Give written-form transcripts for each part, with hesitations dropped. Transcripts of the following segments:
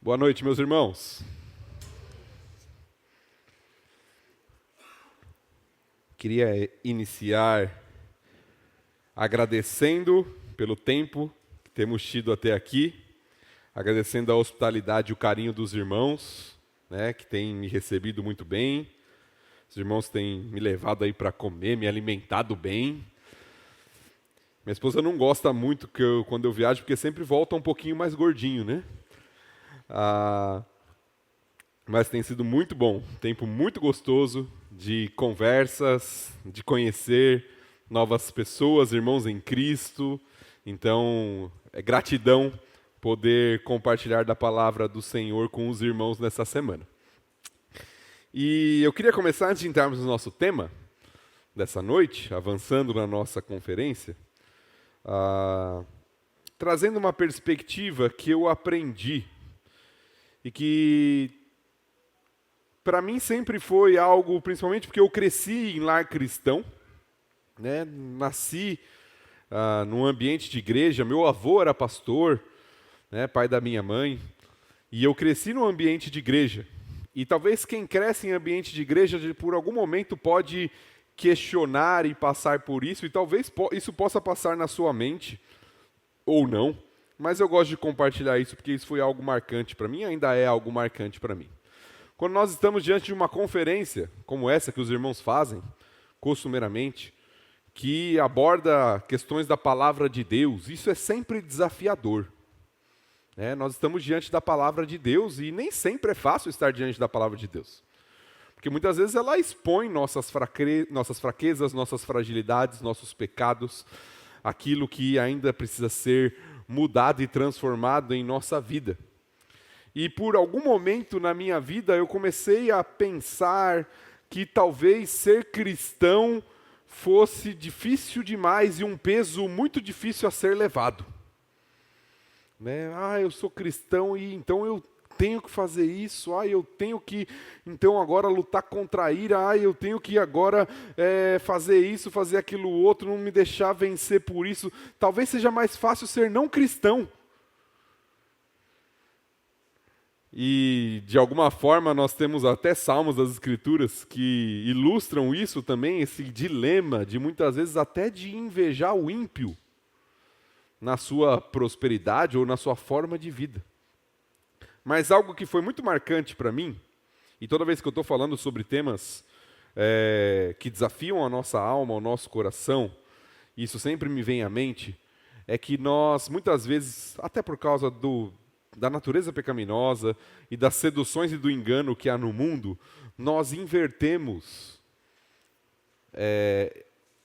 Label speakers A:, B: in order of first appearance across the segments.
A: Boa noite, meus irmãos. Queria iniciar agradecendo pelo tempo que temos tido até aqui, agradecendo a hospitalidade e o carinho dos irmãos, que têm me recebido muito bem. Os irmãos têm me levado aí para comer, me alimentado bem. Minha esposa não gosta muito quando eu viajo, porque sempre volta um pouquinho mais gordinho, né? Mas tem sido muito bom, tempo muito gostoso de conversas, de conhecer novas pessoas, irmãos em Cristo. Então, é gratidão poder compartilhar da palavra do Senhor com os irmãos nessa semana. E eu queria começar, antes de entrarmos no nosso tema dessa noite, avançando na nossa conferência, trazendo uma perspectiva que eu aprendi e que para mim sempre foi algo, principalmente porque eu cresci em lar cristão, nasci num ambiente de igreja, meu avô era pastor, pai da minha mãe, e eu cresci num ambiente de igreja. E talvez quem cresce em ambiente de igreja, por algum momento pode questionar e passar por isso, e talvez isso possa passar na sua mente, ou não, mas eu gosto de compartilhar isso porque isso foi algo marcante para mim, ainda é algo marcante para mim. Quando nós estamos diante de uma conferência como essa que os irmãos fazem, costumeiramente, que aborda questões da palavra de Deus, isso é sempre desafiador. Nós estamos diante da palavra de Deus e nem sempre é fácil estar diante da palavra de Deus. Porque muitas vezes ela expõe nossas fraquezas, nossas fragilidades, nossos pecados, aquilo que ainda precisa ser mudado e transformado em nossa vida. E por algum momento na minha vida eu comecei a pensar que talvez ser cristão fosse difícil demais e um peso muito difícil a ser levado. Eu sou cristão e então eu tenho que fazer isso, eu tenho que então agora lutar contra a ira, eu tenho que agora fazer isso, fazer aquilo outro, não me deixar vencer por isso. Talvez seja mais fácil ser não cristão. E, de alguma forma, nós temos até salmos das Escrituras que ilustram isso também, esse dilema de muitas vezes até de invejar o ímpio na sua prosperidade ou na sua forma de vida. Mas algo que foi muito marcante para mim, e toda vez que eu estou falando sobre temas que desafiam a nossa alma, o nosso coração, isso sempre me vem à mente, é que nós, muitas vezes, até por causa da natureza pecaminosa e das seduções e do engano que há no mundo, nós invertemos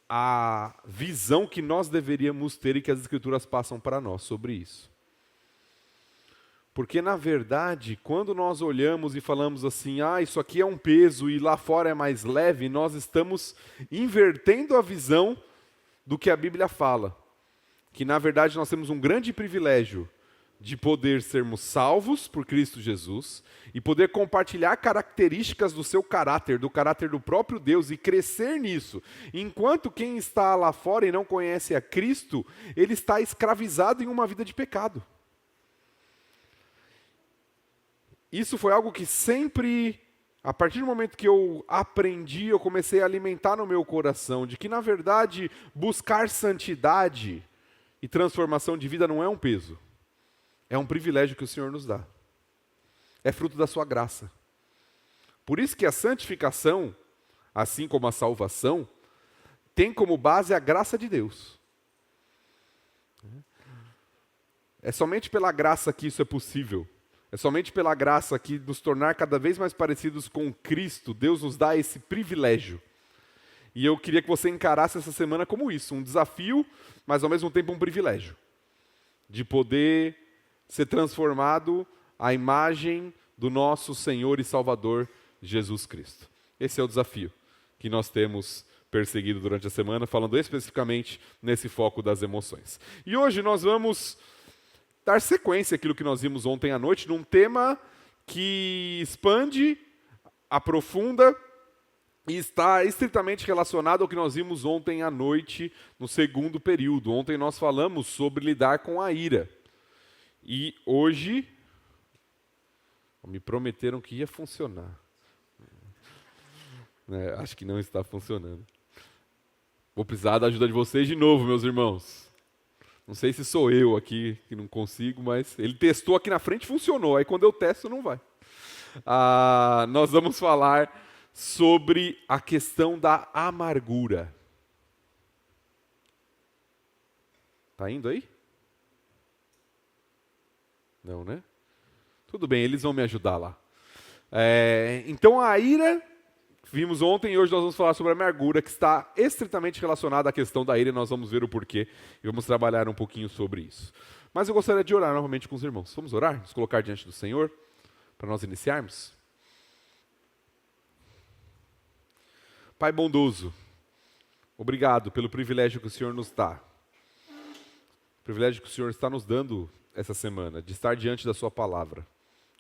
A: a visão que nós deveríamos ter e que as Escrituras passam para nós sobre isso. Porque, na verdade, quando nós olhamos e falamos assim, isso aqui é um peso e lá fora é mais leve, nós estamos invertendo a visão do que a Bíblia fala. Que, na verdade, nós temos um grande privilégio de poder sermos salvos por Cristo Jesus e poder compartilhar características do seu caráter, do caráter do próprio Deus e crescer nisso. Enquanto quem está lá fora e não conhece a Cristo, ele está escravizado em uma vida de pecado. Isso foi algo que sempre, a partir do momento que eu aprendi, eu comecei a alimentar no meu coração, de que, na verdade, buscar santidade e transformação de vida não é um peso. É um privilégio que o Senhor nos dá. É fruto da sua graça. Por isso que a santificação, assim como a salvação, tem como base a graça de Deus. É somente pela graça que isso é possível. É somente pela graça que nos tornar cada vez mais parecidos com Cristo, Deus nos dá esse privilégio. E eu queria que você encarasse essa semana como isso, um desafio, mas ao mesmo tempo um privilégio. De poder ser transformado à imagem do nosso Senhor e Salvador Jesus Cristo. Esse é o desafio que nós temos perseguido durante a semana, falando especificamente nesse foco das emoções. E hoje nós vamos dar sequência àquilo que nós vimos ontem à noite, num tema que expande, aprofunda e está estritamente relacionado ao que nós vimos ontem à noite, no segundo período. Ontem nós falamos sobre lidar com a ira. E hoje Me prometeram que ia funcionar. Acho que não está funcionando. Vou precisar da ajuda de vocês de novo, meus irmãos. Não sei se sou eu aqui que não consigo, mas ele testou aqui na frente e funcionou. Aí quando eu testo, não vai. Nós vamos falar sobre a questão da amargura. Tá indo aí? Não, né? Tudo bem, eles vão me ajudar lá. Então a ira, vimos ontem e hoje nós vamos falar sobre a amargura, que está estritamente relacionada à questão da ira, e nós vamos ver o porquê e vamos trabalhar um pouquinho sobre isso. Mas eu gostaria de orar novamente com os irmãos. Vamos orar? Nos colocar diante do Senhor, para nós iniciarmos? Pai bondoso, obrigado pelo privilégio que o Senhor nos dá. O privilégio que o Senhor está nos dando essa semana, de estar diante da sua palavra,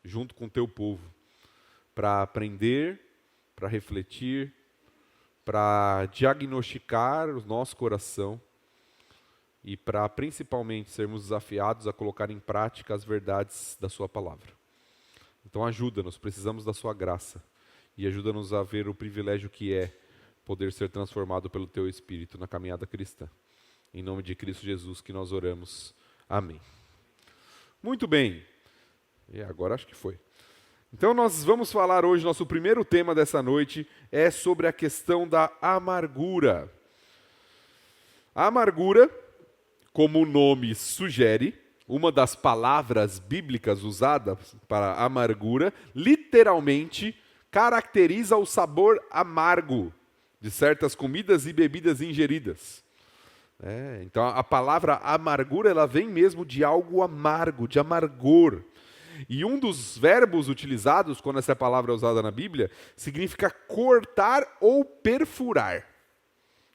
A: junto com o teu povo, para aprender, para refletir, para diagnosticar o nosso coração e para principalmente sermos desafiados a colocar em prática as verdades da sua palavra. Então ajuda-nos, precisamos da sua graça e ajuda-nos a ver o privilégio que é poder ser transformado pelo teu Espírito na caminhada cristã. Em nome de Cristo Jesus que nós oramos. Amém. Muito bem. E agora acho que foi. Então nós vamos falar hoje, nosso primeiro tema dessa noite é sobre a questão da amargura. A amargura, como o nome sugere, uma das palavras bíblicas usadas para amargura, literalmente caracteriza o sabor amargo de certas comidas e bebidas ingeridas. Então a palavra amargura ela vem mesmo de algo amargo, de amargor. E um dos verbos utilizados quando essa palavra é usada na Bíblia significa cortar ou perfurar.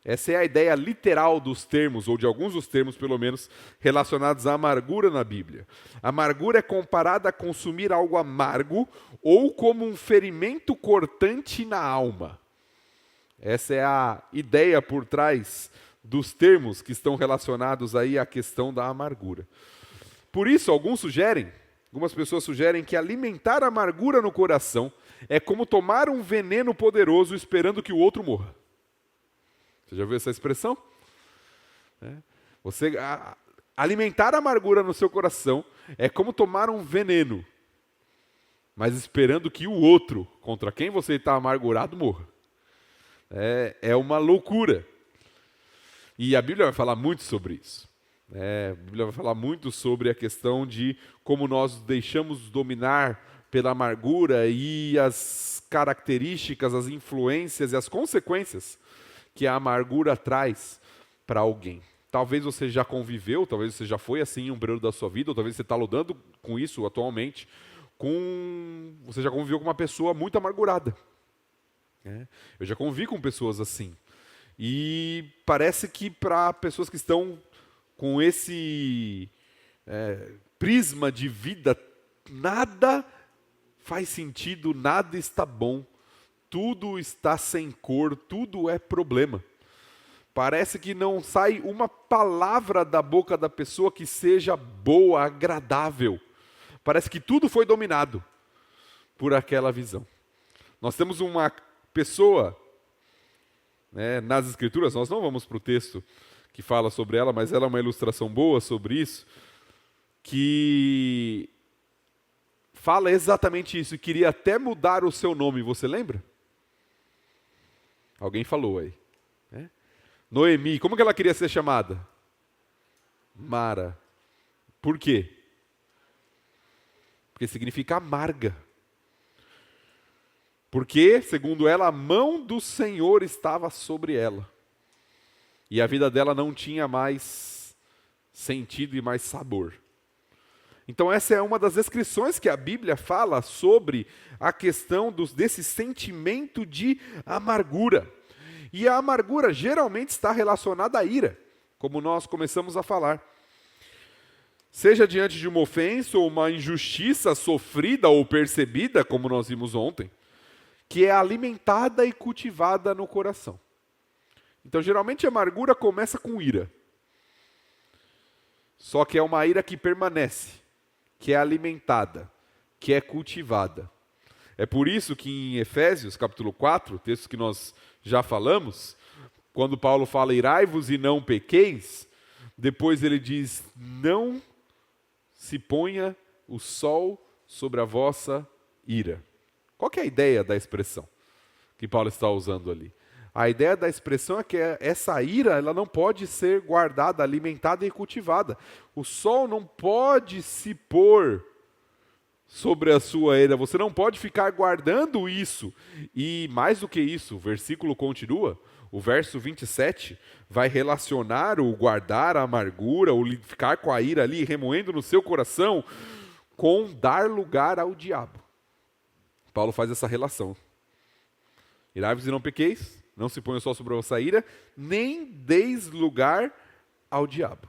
A: Essa é a ideia literal dos termos, ou de alguns dos termos pelo menos, relacionados à amargura na Bíblia. A amargura é comparada a consumir algo amargo ou como um ferimento cortante na alma. Essa é a ideia por trás dos termos que estão relacionados aí à questão da amargura. Por isso, algumas pessoas sugerem que alimentar a amargura no coração é como tomar um veneno poderoso esperando que o outro morra. Você já viu essa expressão? Alimentar a amargura no seu coração é como tomar um veneno, mas esperando que o outro, contra quem você está amargurado, morra. É uma loucura. E a Bíblia vai falar muito sobre isso. A Bíblia vai falar muito sobre a questão de como nós deixamos dominar pela amargura e as características, as influências e as consequências que a amargura traz para alguém. Talvez você já conviveu, talvez você já foi assim em um período da sua vida, ou talvez você está lidando com isso atualmente, você já conviveu com uma pessoa muito amargurada. Eu já convivi com pessoas assim. E parece que para pessoas que estão com esse prisma de vida, nada faz sentido, nada está bom, tudo está sem cor, tudo é problema. Parece que não sai uma palavra da boca da pessoa que seja boa, agradável. Parece que tudo foi dominado por aquela visão. Nós temos uma pessoa, nas Escrituras, nós não vamos para o texto que fala sobre ela, mas ela é uma ilustração boa sobre isso, que fala exatamente isso, e queria até mudar o seu nome, você lembra? Alguém falou aí. Noemi, como que ela queria ser chamada? Mara. Por quê? Porque significa amarga. Porque, segundo ela, a mão do Senhor estava sobre ela. E a vida dela não tinha mais sentido e mais sabor. Então essa é uma das descrições que a Bíblia fala sobre a questão desse sentimento de amargura. E a amargura geralmente está relacionada à ira, como nós começamos a falar. Seja diante de uma ofensa ou uma injustiça sofrida ou percebida, como nós vimos ontem, que é alimentada e cultivada no coração. Então, geralmente, a amargura começa com ira. Só que é uma ira que permanece, que é alimentada. que é cultivada. É por isso que em Efésios, capítulo 4, texto que nós já falamos, quando Paulo fala irai-vos e não pequeis, depois ele diz, não se ponha o sol sobre a vossa ira. Qual que é a ideia da expressão que Paulo está usando ali? A ideia da expressão é que essa ira ela não pode ser guardada, alimentada e cultivada. O sol não pode se pôr sobre a sua ira. Você não pode ficar guardando isso. E mais do que isso, o versículo continua, o verso 27 vai relacionar o guardar a amargura, o ficar com a ira ali remoendo no seu coração, com dar lugar ao diabo. Paulo faz essa relação. Irai-vos e não pequeis, não se ponha só sobre a vossa ira, nem deis lugar ao diabo.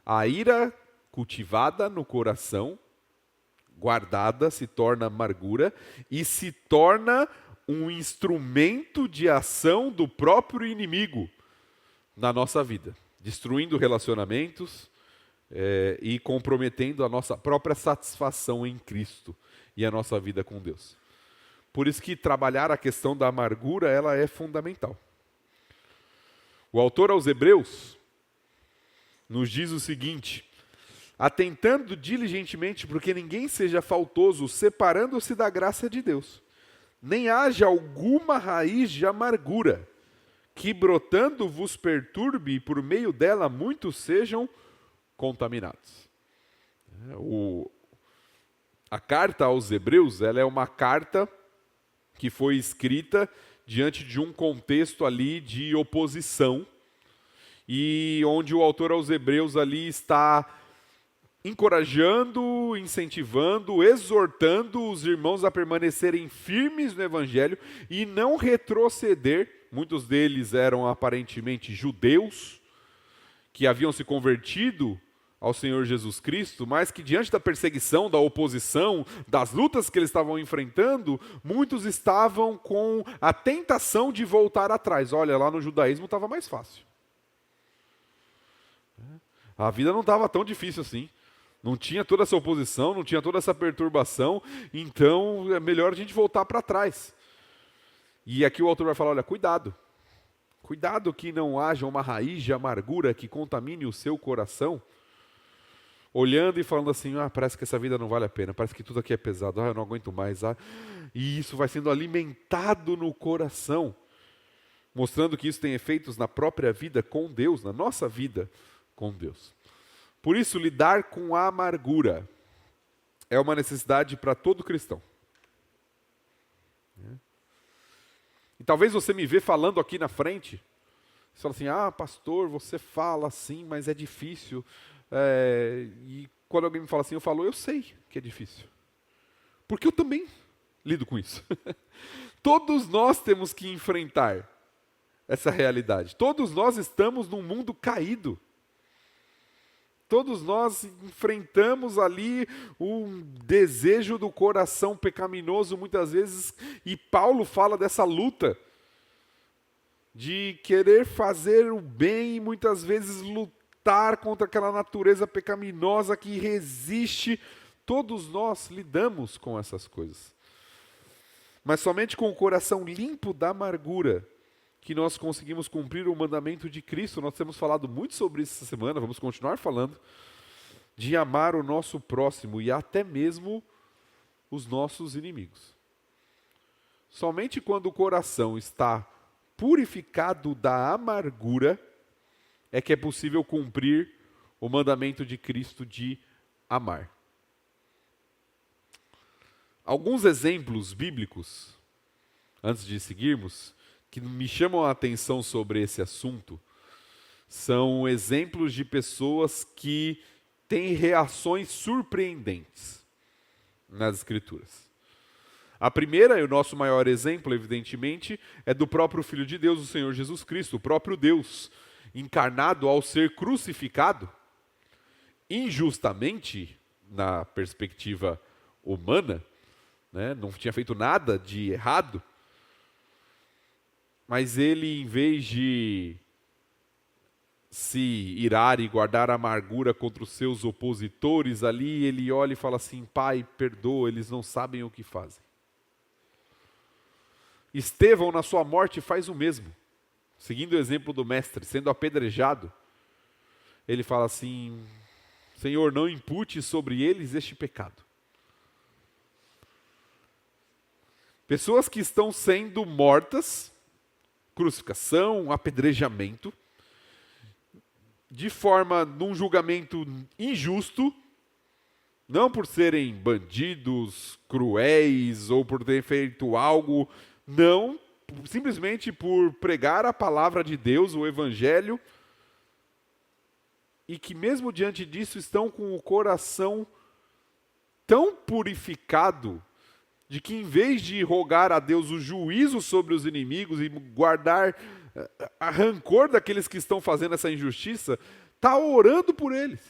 A: A ira cultivada no coração, guardada, se torna amargura e se torna um instrumento de ação do próprio inimigo na nossa vida, destruindo relacionamentos e comprometendo a nossa própria satisfação em Cristo e a nossa vida com Deus. Por isso que trabalhar a questão da amargura, ela é fundamental. O autor aos Hebreus nos diz o seguinte, atentando diligentemente porque ninguém seja faltoso, separando-se da graça de Deus, nem haja alguma raiz de amargura, que brotando vos perturbe e por meio dela muitos sejam contaminados. A carta aos Hebreus, ela é uma carta que foi escrita diante de um contexto ali de oposição, e onde o autor aos Hebreus ali está encorajando, incentivando, exortando os irmãos a permanecerem firmes no Evangelho e não retroceder. Muitos deles eram aparentemente judeus, que haviam se convertido ao Senhor Jesus Cristo, mas que diante da perseguição, da oposição, das lutas que eles estavam enfrentando, muitos estavam com a tentação de voltar atrás. Olha, lá no judaísmo estava mais fácil. A vida não estava tão difícil assim. Não tinha toda essa oposição, não tinha toda essa perturbação, então é melhor a gente voltar para trás. E aqui o autor vai falar, olha, cuidado. Cuidado que não haja uma raiz de amargura que contamine o seu coração, olhando e falando assim, parece que essa vida não vale a pena, parece que tudo aqui é pesado, eu não aguento mais. E isso vai sendo alimentado no coração, mostrando que isso tem efeitos na própria vida com Deus, na nossa vida com Deus. Por isso, lidar com a amargura é uma necessidade para todo cristão. E talvez você me vê falando aqui na frente, você fala assim, pastor, você fala assim, mas é difícil. E quando alguém me fala assim, eu falo, eu sei que é difícil. Porque eu também lido com isso. Todos nós temos que enfrentar essa realidade. Todos nós estamos num mundo caído. Todos nós enfrentamos ali um desejo do coração pecaminoso muitas vezes, e Paulo fala dessa luta de querer fazer o bem e muitas vezes lutar contra aquela natureza pecaminosa que resiste. Todos nós lidamos com essas coisas. Mas somente com o coração limpo da amargura que nós conseguimos cumprir o mandamento de Cristo. Nós temos falado muito sobre isso essa semana, vamos continuar falando, de amar o nosso próximo e até mesmo os nossos inimigos. Somente quando o coração está purificado da amargura é que é possível cumprir o mandamento de Cristo de amar. Alguns exemplos bíblicos, antes de seguirmos, que me chamam a atenção sobre esse assunto, são exemplos de pessoas que têm reações surpreendentes nas Escrituras. A primeira, e o nosso maior exemplo, evidentemente, é do próprio Filho de Deus, o Senhor Jesus Cristo, o próprio Deus, encarnado ao ser crucificado, injustamente, na perspectiva humana, não tinha feito nada de errado, mas ele, em vez de se irar e guardar amargura contra os seus opositores, ali ele olha e fala assim: Pai, perdoa, eles não sabem o que fazem. Estevão, na sua morte, faz o mesmo. Seguindo o exemplo do mestre, sendo apedrejado, ele fala assim: Senhor, não impute sobre eles este pecado. Pessoas que estão sendo mortas, crucificação, apedrejamento, de forma, num julgamento injusto, não por serem bandidos, cruéis, ou por terem feito algo, não, simplesmente por pregar a palavra de Deus, o Evangelho, e que mesmo diante disso estão com o coração tão purificado, de que em vez de rogar a Deus o juízo sobre os inimigos e guardar a rancor daqueles que estão fazendo essa injustiça, está orando por eles.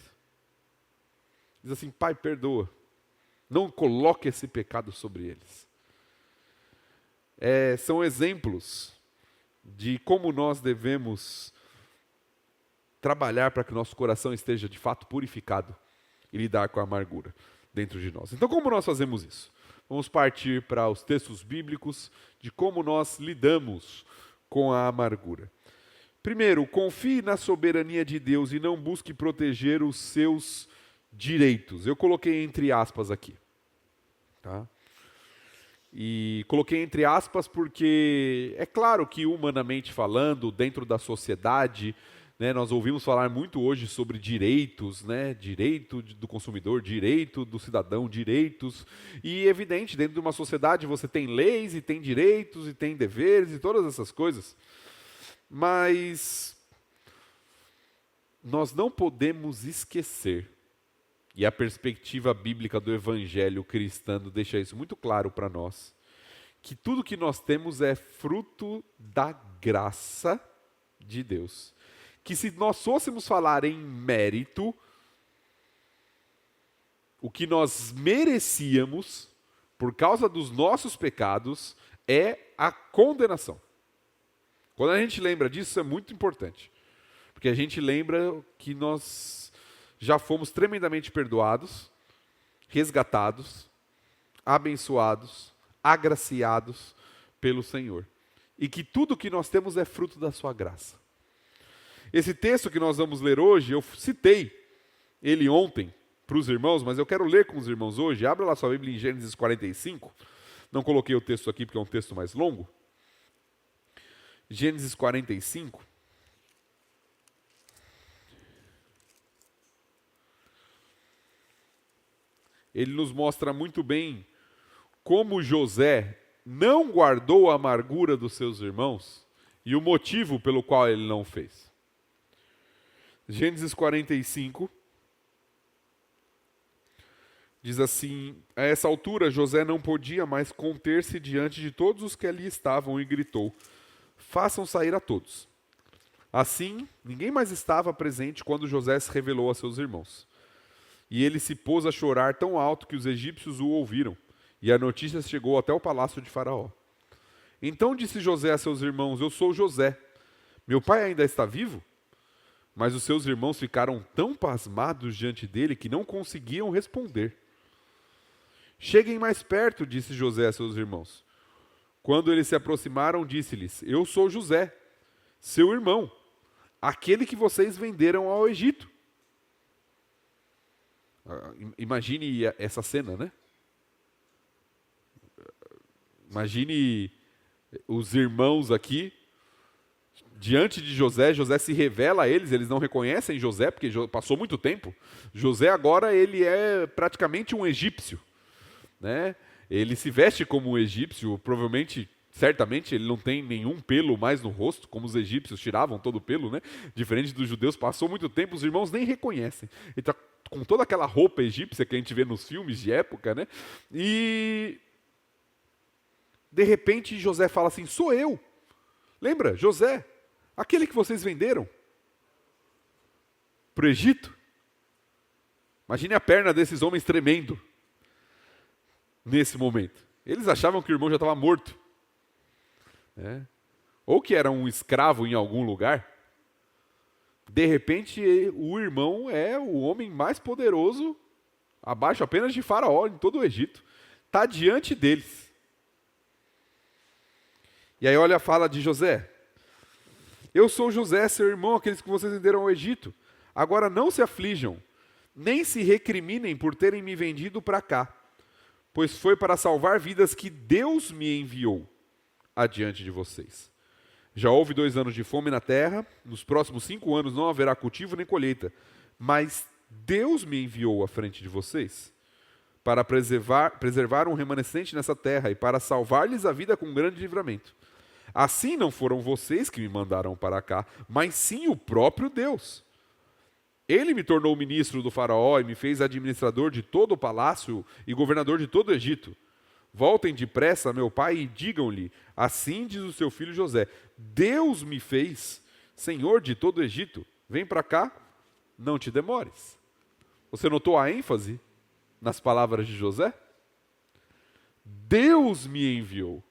A: Diz assim: Pai, perdoa, não coloque esse pecado sobre eles. São exemplos de como nós devemos trabalhar para que nosso coração esteja de fato purificado e lidar com a amargura dentro de nós. Então, como nós fazemos isso? Vamos partir para os textos bíblicos de como nós lidamos com a amargura. Primeiro, confie na soberania de Deus e não busque proteger os seus direitos. Eu coloquei entre aspas aqui. Tá? E coloquei entre aspas porque é claro que, humanamente falando, dentro da sociedade, né, nós ouvimos falar muito hoje sobre direitos, né, direito do consumidor, direito do cidadão, direitos. E evidente, dentro de uma sociedade você tem leis e tem direitos e tem deveres e todas essas coisas. Mas nós não podemos esquecer, e a perspectiva bíblica do Evangelho cristão deixa isso muito claro para nós, que tudo que nós temos é fruto da graça de Deus. Que se nós fôssemos falar em mérito, o que nós merecíamos, por causa dos nossos pecados, é a condenação. Quando a gente lembra disso, é muito importante. Porque a gente lembra que nós já fomos tremendamente perdoados, resgatados, abençoados, agraciados pelo Senhor. E que tudo que nós temos é fruto da sua graça. Esse texto que nós vamos ler hoje, eu citei ele ontem para os irmãos, mas eu quero ler com os irmãos hoje. Abra lá sua Bíblia em Gênesis 45. Não coloquei o texto aqui porque é um texto mais longo. Gênesis 45. Ele nos mostra muito bem como José não guardou a amargura dos seus irmãos e o motivo pelo qual ele não fez. Gênesis 45 diz assim: a essa altura José não podia mais conter-se diante de todos os que ali estavam e gritou: façam sair a todos. Assim, ninguém mais estava presente quando José se revelou a seus irmãos. E ele se pôs a chorar tão alto que os egípcios o ouviram, e a notícia chegou até o palácio de Faraó. Então disse José a seus irmãos: eu sou José. Meu pai ainda está vivo? Mas os seus irmãos ficaram tão pasmados diante dele que não conseguiam responder. Cheguem mais perto, disse José a seus irmãos. Quando eles se aproximaram, disse-lhes: eu sou José, seu irmão, aquele que vocês venderam ao Egito. Imagine essa cena, né? Imagine os irmãos aqui, diante de José. José se revela a eles, eles não reconhecem José, porque passou muito tempo. José agora ele é praticamente um egípcio, né? Ele se veste como um egípcio, provavelmente, certamente, ele não tem nenhum pelo mais no rosto, como os egípcios tiravam todo o pelo, né? Diferente dos judeus, passou muito tempo, os irmãos nem reconhecem. Ele está com toda aquela roupa egípcia que a gente vê nos filmes de época, né? E de repente José fala assim: sou eu. Lembra, José, aquele que vocês venderam para o Egito? Imagine a perna desses homens tremendo nesse momento. Eles achavam que o irmão já estava morto, né? Ou que era um escravo em algum lugar. De repente, o irmão é o homem mais poderoso, abaixo apenas de Faraó, em todo o Egito. Está diante deles. E aí olha a fala de José. Eu sou José, seu irmão, aqueles que vocês venderam ao Egito. Agora não se aflijam, nem se recriminem por terem me vendido para cá, pois foi para salvar vidas que Deus me enviou adiante de vocês. Já houve 2 anos de fome na terra, nos próximos 5 anos não haverá cultivo nem colheita, mas Deus me enviou à frente de vocês para preservar um remanescente nessa terra e para salvar-lhes a vida com um grande livramento. Assim não foram vocês que me mandaram para cá, mas sim o próprio Deus. Ele me tornou ministro do faraó e me fez administrador de todo o palácio e governador de todo o Egito. Voltem depressa a meu pai e digam-lhe, assim diz o seu filho José, Deus me fez senhor de todo o Egito. Vem para cá, não te demores. Você notou a ênfase nas palavras de José? Deus me enviou.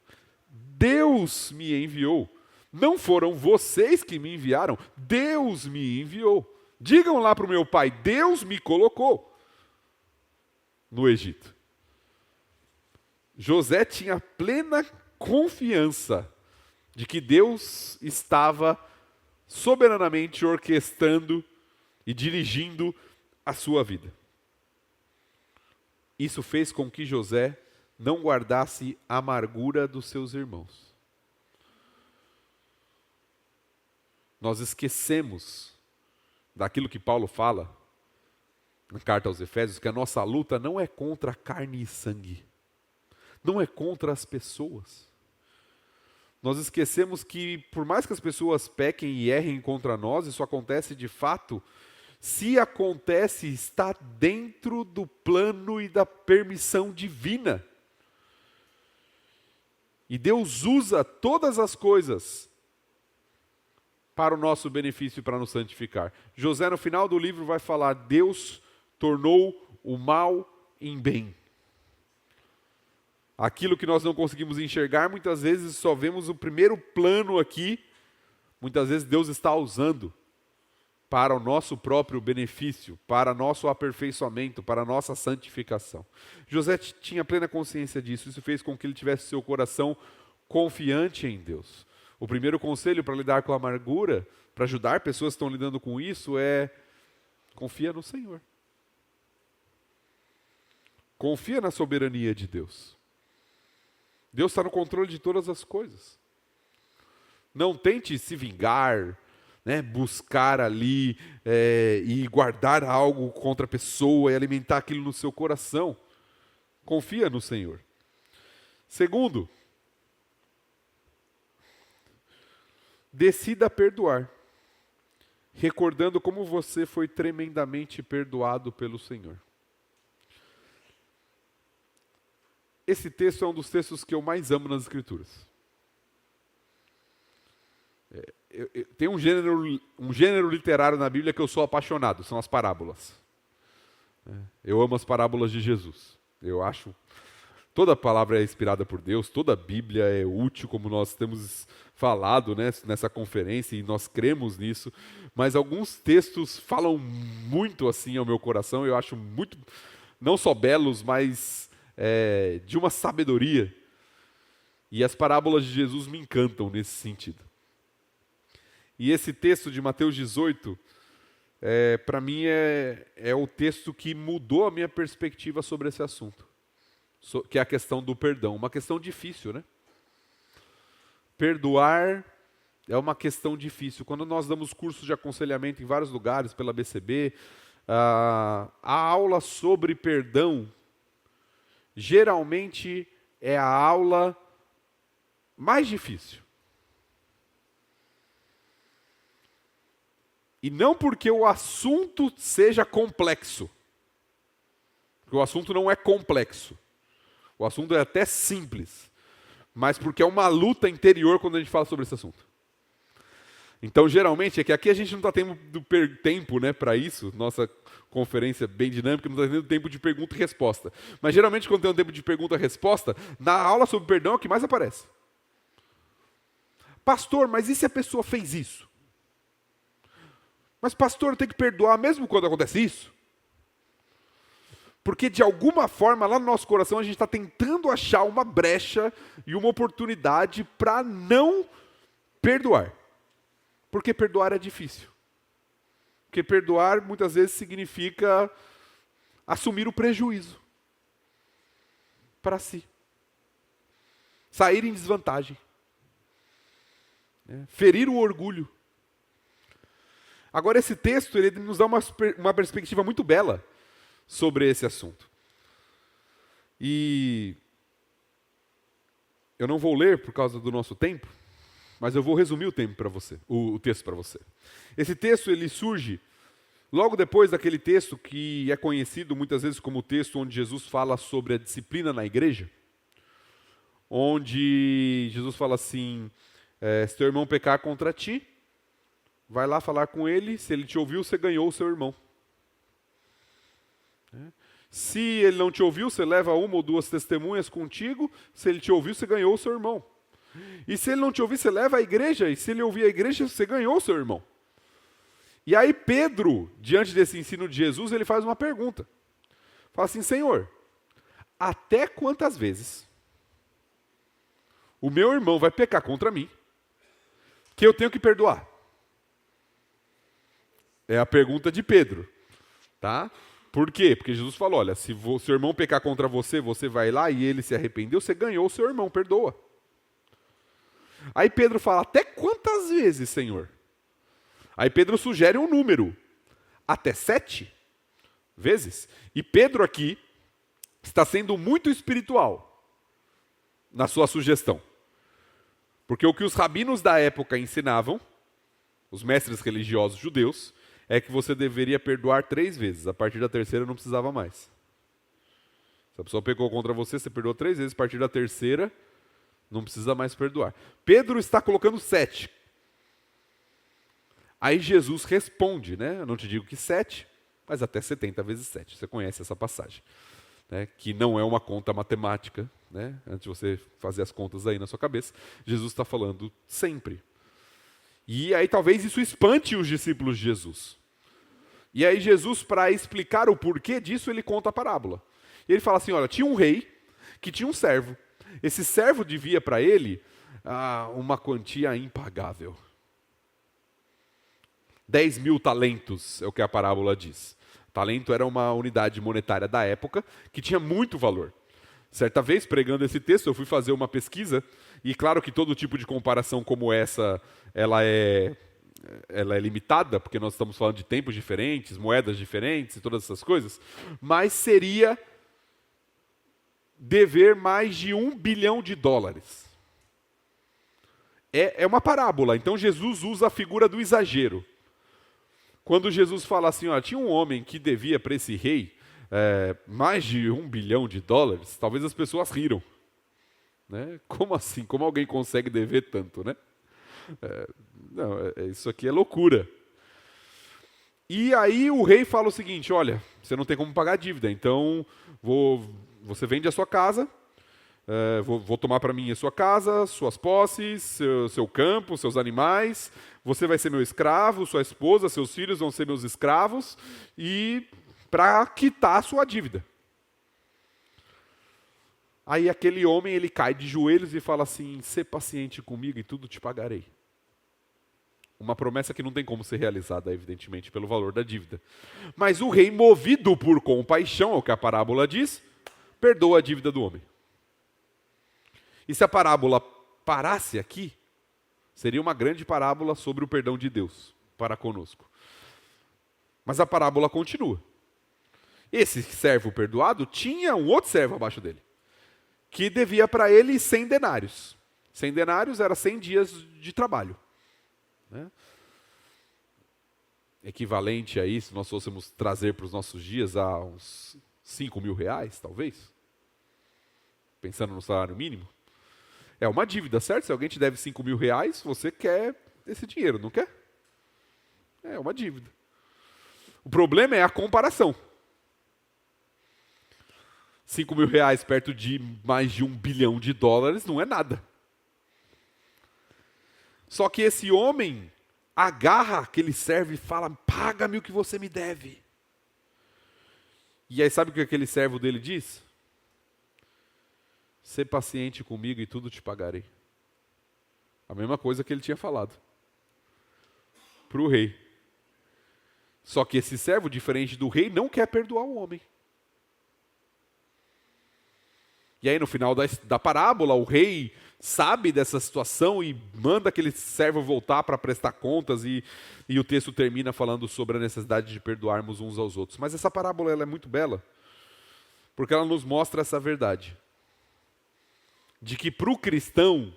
A: Deus me enviou. Não foram vocês que me enviaram, Deus me enviou. Digam lá para o meu pai, Deus me colocou no Egito. José tinha plena confiança de que Deus estava soberanamente orquestrando e dirigindo a sua vida. Isso fez com que José não guardasse a amargura dos seus irmãos. Nós esquecemos daquilo que Paulo fala na carta aos Efésios, que a nossa luta não é contra carne e sangue, não é contra as pessoas. Nós esquecemos que, por mais que as pessoas pequem e errem contra nós, isso acontece de fato. Se acontece, está dentro do plano e da permissão divina. E Deus usa todas as coisas para o nosso benefício e para nos santificar. José, no final do livro, vai falar, Deus tornou o mal em bem. Aquilo que nós não conseguimos enxergar, muitas vezes só vemos o primeiro plano aqui, muitas vezes Deus está usando para o nosso próprio benefício, para nosso aperfeiçoamento, para a nossa santificação. José tinha plena consciência disso, isso fez com que ele tivesse seu coração confiante em Deus. O primeiro conselho para lidar com a amargura, para ajudar pessoas que estão lidando com isso, é confia no Senhor. Confia na soberania de Deus. Deus está no controle de todas as coisas. Não tente se vingar, buscar ali e guardar algo contra a pessoa e alimentar aquilo no seu coração. Confia no Senhor. Segundo, decida perdoar, recordando como você foi tremendamente perdoado pelo Senhor. Esse texto é um dos textos que eu mais amo nas Escrituras. Tem um gênero literário na Bíblia que eu sou apaixonado, são as parábolas. Eu amo as parábolas de Jesus. Eu acho, toda palavra é inspirada por Deus, toda a Bíblia é útil, como nós temos falado nessa conferência, e nós cremos nisso, mas alguns textos falam muito assim ao meu coração, eu acho muito, não só belos, mas de uma sabedoria. E as parábolas de Jesus me encantam nesse sentido. E esse texto de Mateus 18, para mim é o texto que mudou a minha perspectiva sobre esse assunto, que é a questão do perdão. Uma questão difícil, né? Perdoar é uma questão difícil. Quando nós damos cursos de aconselhamento em vários lugares, pela BCB, a aula sobre perdão, geralmente é a aula mais difícil. E não porque o assunto seja complexo. Porque o assunto não é complexo. O assunto é até simples. Mas porque é uma luta interior quando a gente fala sobre esse assunto. Então, geralmente, é que aqui a gente não está tendo tempo para isso. Nossa conferência bem dinâmica, não está tendo tempo de pergunta e resposta. Mas, geralmente, quando tem um tempo de pergunta e resposta, na aula sobre perdão é o que mais aparece. Pastor, mas e se a pessoa fez isso? Mas pastor, tem que perdoar mesmo quando acontece isso? Porque de alguma forma, lá no nosso coração, a gente está tentando achar uma brecha e uma oportunidade para não perdoar. Porque perdoar é difícil. Porque perdoar muitas vezes significa assumir o prejuízo para si. Sair em desvantagem. Ferir o orgulho. Agora esse texto ele nos dá uma perspectiva muito bela sobre esse assunto. E eu não vou ler por causa do nosso tempo, mas eu vou resumir o tempo para você, o texto para você. Esse texto ele surge logo depois daquele texto que é conhecido muitas vezes como o texto onde Jesus fala sobre a disciplina na igreja, onde Jesus fala assim, se teu irmão pecar contra ti, vai lá falar com ele, se ele te ouviu, você ganhou o seu irmão. Se ele não te ouviu, você leva uma ou duas testemunhas contigo, se ele te ouviu, você ganhou o seu irmão. E se ele não te ouvir, você leva à igreja, e se ele ouvir a igreja, você ganhou o seu irmão. E aí Pedro, diante desse ensino de Jesus, ele faz uma pergunta. Fala assim, Senhor, até quantas vezes o meu irmão vai pecar contra mim, que eu tenho que perdoar? É a pergunta de Pedro, tá? Por quê? Porque Jesus falou, olha, se seu irmão pecar contra você, você vai lá e ele se arrependeu, você ganhou o seu irmão, perdoa. Aí Pedro fala, até quantas vezes, Senhor? Aí Pedro sugere um número, até 7 vezes. E Pedro aqui está sendo muito espiritual na sua sugestão. Porque o que os rabinos da época ensinavam, os mestres religiosos judeus, é que você deveria perdoar 3 vezes. A partir da terceira não precisava mais. Se a pessoa pecou contra você, você perdoou 3 vezes. A partir da terceira, não precisa mais perdoar. Pedro está colocando 7. Aí Jesus responde, né? Eu não te digo que 7, mas até 70 vezes 7. Você conhece essa passagem. Né? Que não é uma conta matemática. Né? Antes de você fazer as contas aí na sua cabeça. Jesus está falando sempre. E aí talvez isso espante os discípulos de Jesus. E aí Jesus, para explicar o porquê disso, ele conta a parábola. E ele fala assim, olha, tinha um rei que tinha um servo. Esse servo devia para ele uma quantia impagável. 10.000 talentos é o que a parábola diz. Talento era uma unidade monetária da época que tinha muito valor. Certa vez, pregando esse texto, eu fui fazer uma pesquisa, e claro que todo tipo de comparação como essa, ela é limitada, porque nós estamos falando de tempos diferentes, moedas diferentes e todas essas coisas, mas seria dever mais de $1 bilhão. É uma parábola, então Jesus usa a figura do exagero. Quando Jesus fala assim, ó, tinha um homem que devia para esse rei mais de $1 bilhão, talvez as pessoas riram. Né? Como assim? Como alguém consegue dever tanto, né? Não, isso aqui é loucura. E aí o rei fala o seguinte, olha, você não tem como pagar a dívida, então você vende a sua casa, vou tomar para mim a sua casa, suas posses, seu campo, seus animais, você vai ser meu escravo, sua esposa, seus filhos vão ser meus escravos, e para quitar a sua dívida. Aí aquele homem, ele cai de joelhos e fala assim, sê paciente comigo e tudo te pagarei. Uma promessa que não tem como ser realizada, evidentemente, pelo valor da dívida. Mas o rei, movido por compaixão, é o que a parábola diz, perdoa a dívida do homem. E se a parábola parasse aqui, seria uma grande parábola sobre o perdão de Deus para conosco. Mas a parábola continua. Esse servo perdoado tinha um outro servo abaixo dele, que devia para ele 100 denários. 100 denários era 100 dias de trabalho. Né? Equivalente a isso, se nós fôssemos trazer para os nossos dias a uns R$5.000, talvez. Pensando no salário mínimo. É uma dívida, certo? Se alguém te deve R$5.000, você quer esse dinheiro, não quer? É uma dívida. O problema é a comparação. R$5.000 perto de mais de $1 bilhão não é nada. Só que esse homem agarra aquele servo e fala: paga-me o que você me deve. E aí sabe o que aquele servo dele diz? Sê paciente comigo e tudo te pagarei. A mesma coisa que ele tinha falado para o rei. Só que esse servo, diferente do rei, não quer perdoar o homem. E aí no final da parábola, o rei sabe dessa situação e manda aquele servo voltar para prestar contas, e o texto termina falando sobre a necessidade de perdoarmos uns aos outros. Mas essa parábola ela é muito bela, porque ela nos mostra essa verdade, de que para o cristão,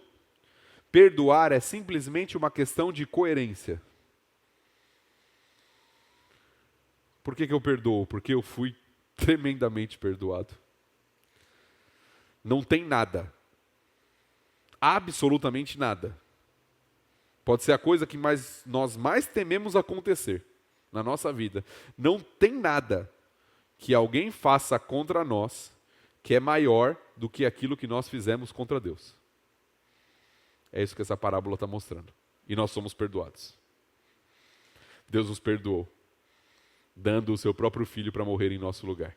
A: perdoar é simplesmente uma questão de coerência. Por que eu perdoo? Porque eu fui tremendamente perdoado. Não tem nada. Absolutamente nada. Pode ser a coisa que nós mais tememos acontecer na nossa vida. Não tem nada que alguém faça contra nós que é maior do que aquilo que nós fizemos contra Deus. É isso que essa parábola está mostrando. E nós somos perdoados. Deus nos perdoou, dando o seu próprio filho para morrer em nosso lugar.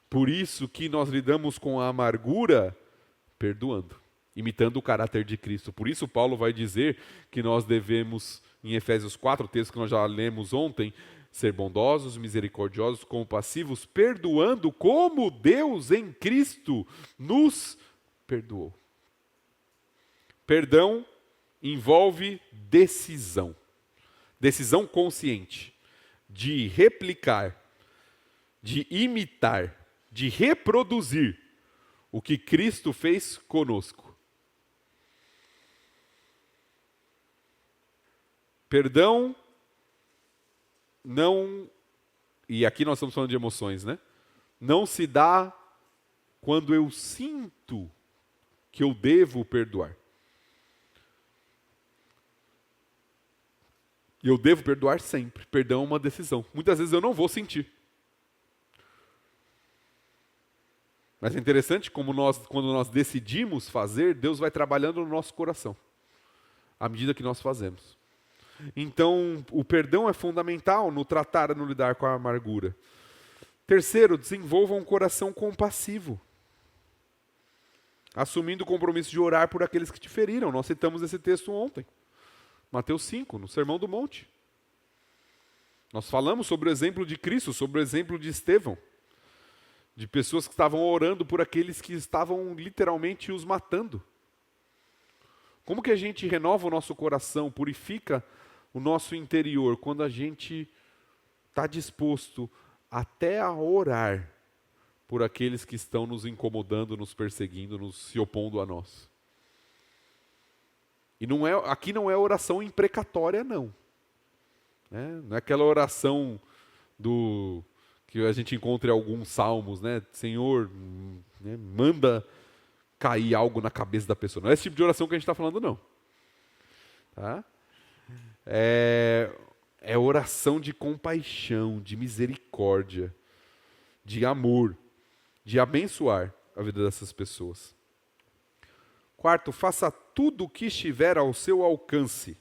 A: Por isso que nós lidamos com a amargura perdoando, imitando o caráter de Cristo. Por isso Paulo vai dizer que nós devemos, em Efésios 4, texto que nós já lemos ontem, ser bondosos, misericordiosos, compassivos, perdoando como Deus em Cristo nos perdoou. Perdão envolve decisão. Decisão consciente de replicar, de imitar, de reproduzir o que Cristo fez conosco. Perdão não, e aqui nós estamos falando de emoções, né? Não se dá quando eu sinto que eu devo perdoar. E eu devo perdoar sempre. Perdão é uma decisão. Muitas vezes eu não vou sentir. Mas é interessante como quando nós decidimos fazer, Deus vai trabalhando no nosso coração, à medida que nós fazemos. Então, o perdão é fundamental no tratar, no lidar com a amargura. Terceiro, desenvolva um coração compassivo, assumindo o compromisso de orar por aqueles que te feriram. Nós citamos esse texto ontem, Mateus 5, no Sermão do Monte. Nós falamos sobre o exemplo de Cristo, sobre o exemplo de Estevão, de pessoas que estavam orando por aqueles que estavam literalmente os matando. Como que a gente renova o nosso coração, purifica o nosso interior, quando a gente está disposto até a orar por aqueles que estão nos incomodando, nos perseguindo, se opondo a nós? E aqui não é oração imprecatória, não. Não é aquela oração que a gente encontra em alguns salmos, né? Senhor, né, manda cair algo na cabeça da pessoa. Não é esse tipo de oração que a gente está falando, não. Tá? É oração de compaixão, de misericórdia, de amor, de abençoar a vida dessas pessoas. Quarto, faça tudo o que estiver ao seu alcance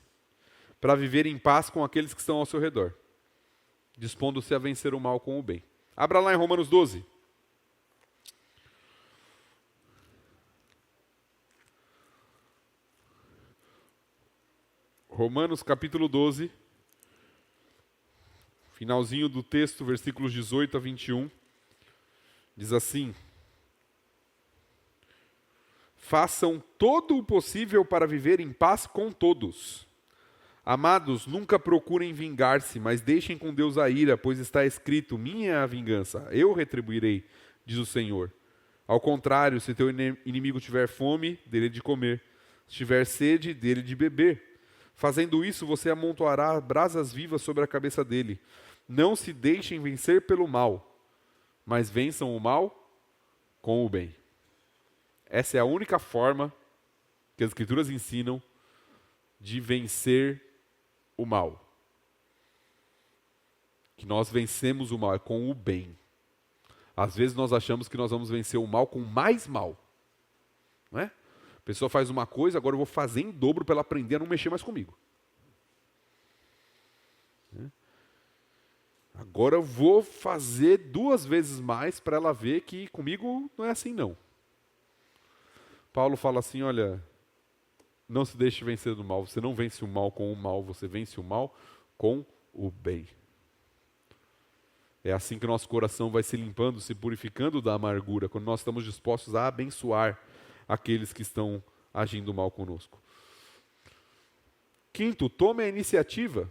A: para viver em paz com aqueles que estão ao seu redor, dispondo-se a vencer o mal com o bem. Abra lá em Romanos 12. Romanos capítulo 12, finalzinho do texto, versículos 18 a 21, diz assim: façam todo o possível para viver em paz com todos. Amados, nunca procurem vingar-se, mas deixem com Deus a ira, pois está escrito: minha é a vingança, eu retribuirei, diz o Senhor. Ao contrário, se teu inimigo tiver fome, dele de comer, se tiver sede, dele de beber. Fazendo isso, você amontoará brasas vivas sobre a cabeça dele. Não se deixem vencer pelo mal, mas vençam o mal com o bem. Essa é a única forma que as Escrituras ensinam de vencer o mal. Que nós vencemos o mal com o bem. Às vezes nós achamos que nós vamos vencer o mal com mais mal. Não é? A pessoa faz uma coisa, agora eu vou fazer em dobro para ela aprender a não mexer mais comigo. Agora eu vou fazer 2 vezes mais para ela ver que comigo não é assim não. Paulo fala assim, olha, não se deixe vencer do mal. Você não vence o mal com o mal, você vence o mal com o bem. É assim que nosso coração vai se limpando, se purificando da amargura, quando nós estamos dispostos a abençoar aqueles que estão agindo mal conosco. Quinto, tome a iniciativa.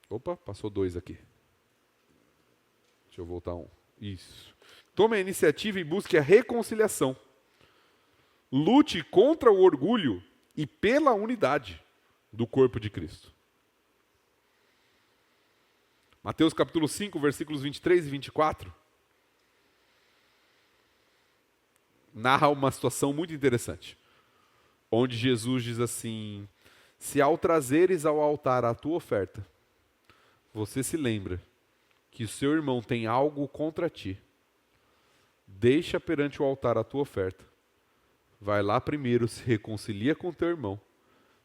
A: Opa, passou 2 aqui. Deixa eu voltar 1. Isso. Tome a iniciativa e busque a reconciliação. Lute contra o orgulho e pela unidade do corpo de Cristo. Mateus capítulo 5, versículos 23 e 24. Narra uma situação muito interessante. Onde Jesus diz assim, se ao trazeres ao altar a tua oferta, você se lembra que o seu irmão tem algo contra ti, deixa perante o altar a tua oferta. Vai lá primeiro, se reconcilia com teu irmão,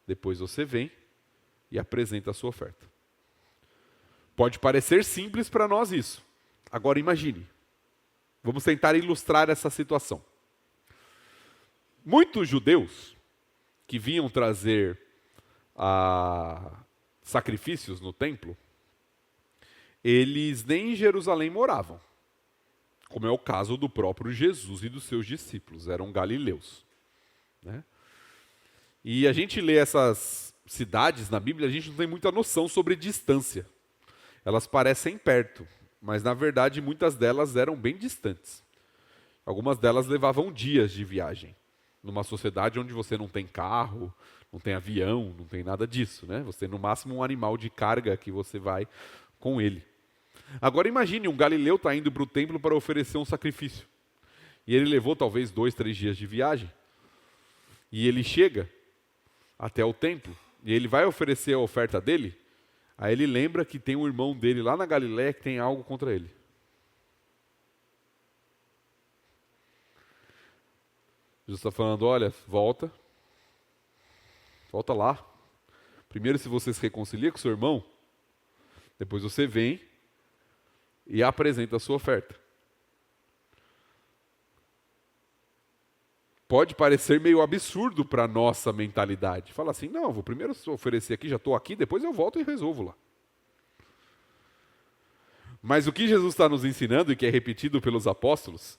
A: depois você vem e apresenta a sua oferta. Pode parecer simples para nós isso. Agora imagine. Vamos tentar ilustrar essa situação. Muitos judeus que vinham trazer sacrifícios no templo, eles nem em Jerusalém moravam, como é o caso do próprio Jesus e dos seus discípulos, eram galileus. Né? E a gente lê essas cidades na Bíblia, a gente não tem muita noção sobre distância. Elas parecem perto, mas na verdade muitas delas eram bem distantes. Algumas delas levavam dias de viagem, numa sociedade onde você não tem carro, não tem avião, não tem nada disso, né? Você tem no máximo um animal de carga que você vai com ele. Agora imagine, um galileu está indo para o templo para oferecer um sacrifício. E ele levou talvez 2, 3 dias de viagem. E ele chega até o templo, e ele vai oferecer a oferta dele, aí ele lembra que tem um irmão dele lá na Galiléia que tem algo contra ele. Jesus está falando, olha, volta lá. Primeiro se você se reconcilia com seu irmão, depois você vem e apresenta a sua oferta. Pode parecer meio absurdo para a nossa mentalidade. Fala assim, não, vou primeiro oferecer aqui, já estou aqui, depois eu volto e resolvo lá. Mas o que Jesus está nos ensinando, e que é repetido pelos apóstolos,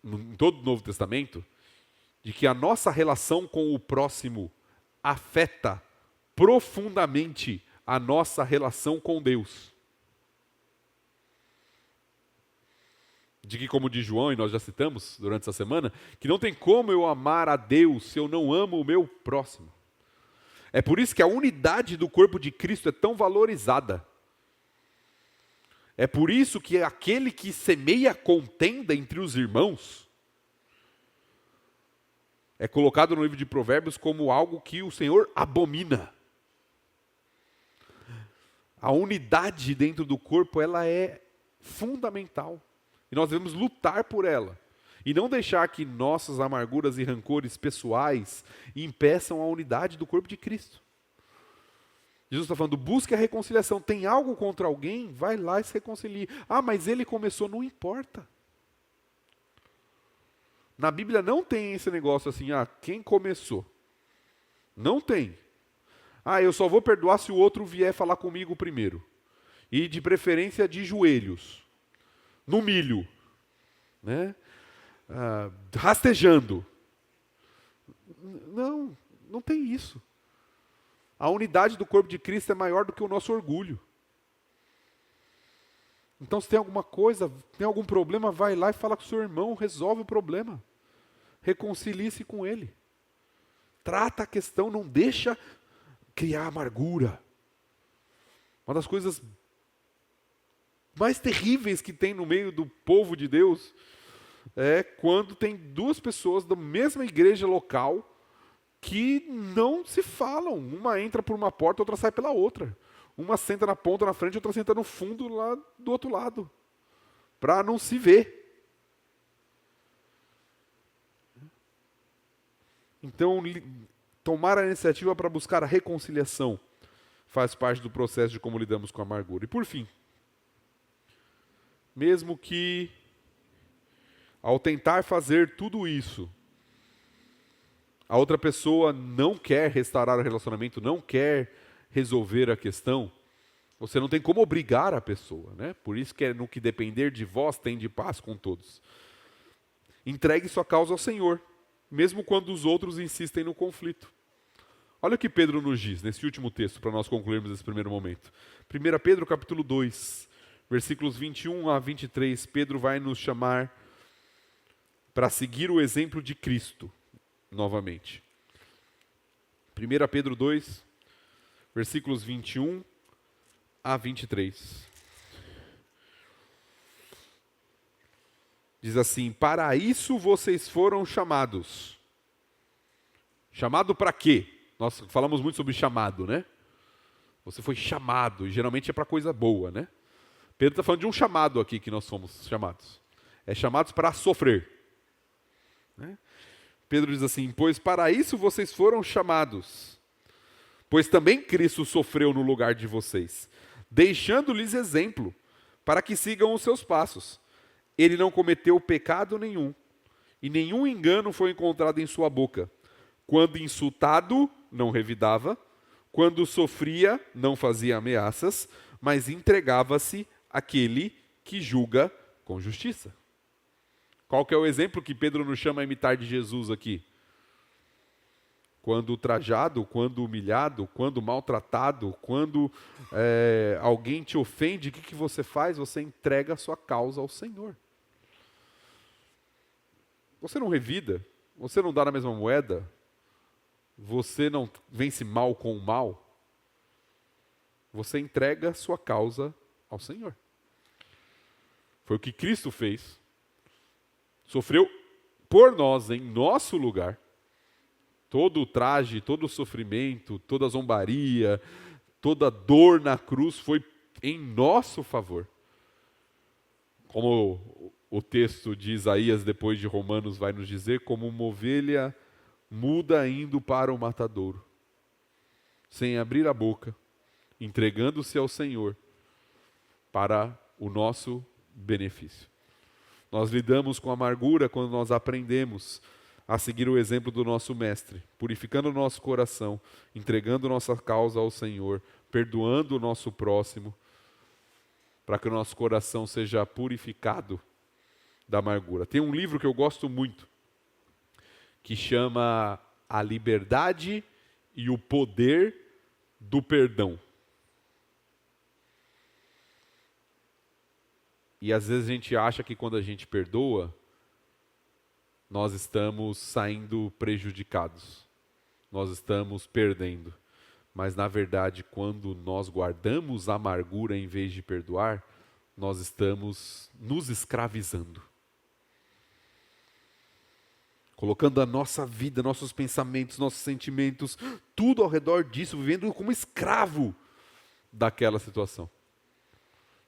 A: em todo o Novo Testamento, de que a nossa relação com o próximo afeta profundamente a nossa relação com Deus. De que, como diz João, e nós já citamos durante essa semana, que não tem como eu amar a Deus se eu não amo o meu próximo. É por isso que a unidade do corpo de Cristo é tão valorizada. É por isso que aquele que semeia contenda entre os irmãos é colocado no livro de Provérbios como algo que o Senhor abomina. A unidade dentro do corpo, ela é fundamental. E nós devemos lutar por ela. E não deixar que nossas amarguras e rancores pessoais impeçam a unidade do corpo de Cristo. Jesus está falando, busque a reconciliação. Tem algo contra alguém? Vai lá e se reconcilie. Ah, mas ele começou, não importa. Na Bíblia não tem esse negócio assim, quem começou? Não tem. Eu só vou perdoar se o outro vier falar comigo primeiro. E de preferência de joelhos. No milho. Né? Rastejando. Não tem isso. A unidade do corpo de Cristo é maior do que o nosso orgulho. Então, se tem alguma coisa, tem algum problema, vai lá e fala com o seu irmão, resolve o problema. Reconcilie-se com ele. Trata a questão, não deixa criar amargura. Uma das coisas mais terríveis que tem no meio do povo de Deus é quando tem 2 pessoas da mesma igreja local que não se falam. Uma entra por uma porta, outra sai pela outra. Uma senta na ponta na frente, outra senta no fundo lá do outro lado. Para não se ver. Então, tomar a iniciativa para buscar a reconciliação faz parte do processo de como lidamos com a amargura. E por fim, mesmo que ao tentar fazer tudo isso, a outra pessoa não quer restaurar o relacionamento, não quer resolver a questão, você não tem como obrigar a pessoa, né? Por isso que no que depender de vós, tende paz com todos. Entregue sua causa ao Senhor, mesmo quando os outros insistem no conflito. Olha o que Pedro nos diz nesse último texto, para nós concluirmos esse primeiro momento. 1 Pedro capítulo 2, versículos 21 a 23, Pedro vai nos chamar para seguir o exemplo de Cristo, novamente. 1 Pedro 2, versículos 21 a 23. Diz assim: para isso vocês foram chamados. Chamado para quê? Nós falamos muito sobre chamado, né? Você foi chamado, e geralmente é para coisa boa, né? Pedro está falando de um chamado aqui que nós somos chamados. É chamados para sofrer. Né? Pedro diz assim: pois para isso vocês foram chamados. Pois também Cristo sofreu no lugar de vocês, deixando-lhes exemplo, para que sigam os seus passos. Ele não cometeu pecado nenhum, e nenhum engano foi encontrado em sua boca. Quando insultado, não revidava. Quando sofria, não fazia ameaças, mas entregava-se àquele que julga com justiça. Qual que é o exemplo que Pedro nos chama a imitar de Jesus aqui? Quando ultrajado, quando humilhado, quando maltratado, quando alguém te ofende, o que você faz? Você entrega a sua causa ao Senhor. Você não revida, você não dá na mesma moeda, você não vence mal com o mal, você entrega a sua causa ao Senhor. Foi o que Cristo fez. Sofreu por nós, em nosso lugar. Todo o traje, todo o sofrimento, toda a zombaria, toda a dor na cruz foi em nosso favor. Como o texto de Isaías, depois de Romanos, vai nos dizer, como uma ovelha muda indo para o matadouro, sem abrir a boca, entregando-se ao Senhor para o nosso benefício. Nós lidamos com amargura quando nós aprendemos a seguir o exemplo do nosso Mestre, purificando o nosso coração, entregando nossa causa ao Senhor, perdoando o nosso próximo, para que o nosso coração seja purificado da amargura. Tem um livro que eu gosto muito, que chama A Liberdade e o Poder do Perdão. E às vezes a gente acha que quando a gente perdoa, nós estamos saindo prejudicados, nós estamos perdendo. Mas na verdade, quando nós guardamos a amargura em vez de perdoar, nós estamos nos escravizando. Colocando a nossa vida, nossos pensamentos, nossos sentimentos, tudo ao redor disso, vivendo como escravo daquela situação.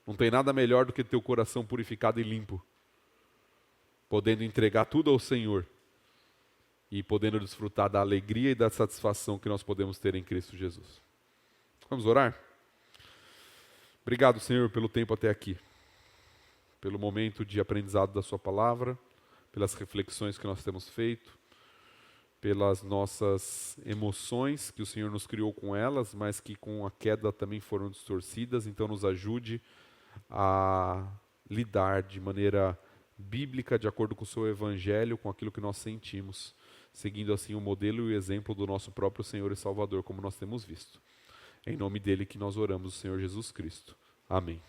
A: Não tem nada melhor do que ter o coração purificado e limpo, podendo entregar tudo ao Senhor e podendo desfrutar da alegria e da satisfação que nós podemos ter em Cristo Jesus. Vamos orar? Obrigado, Senhor, pelo tempo até aqui, pelo momento de aprendizado da sua palavra, pelas reflexões que nós temos feito, pelas nossas emoções que o Senhor nos criou com elas, mas que com a queda também foram distorcidas. Então nos ajude a lidar de maneira bíblica, de acordo com o seu evangelho, com aquilo que nós sentimos, seguindo assim o modelo e o exemplo do nosso próprio Senhor e Salvador, como nós temos visto. É em nome dele que nós oramos, o Senhor Jesus Cristo. Amém.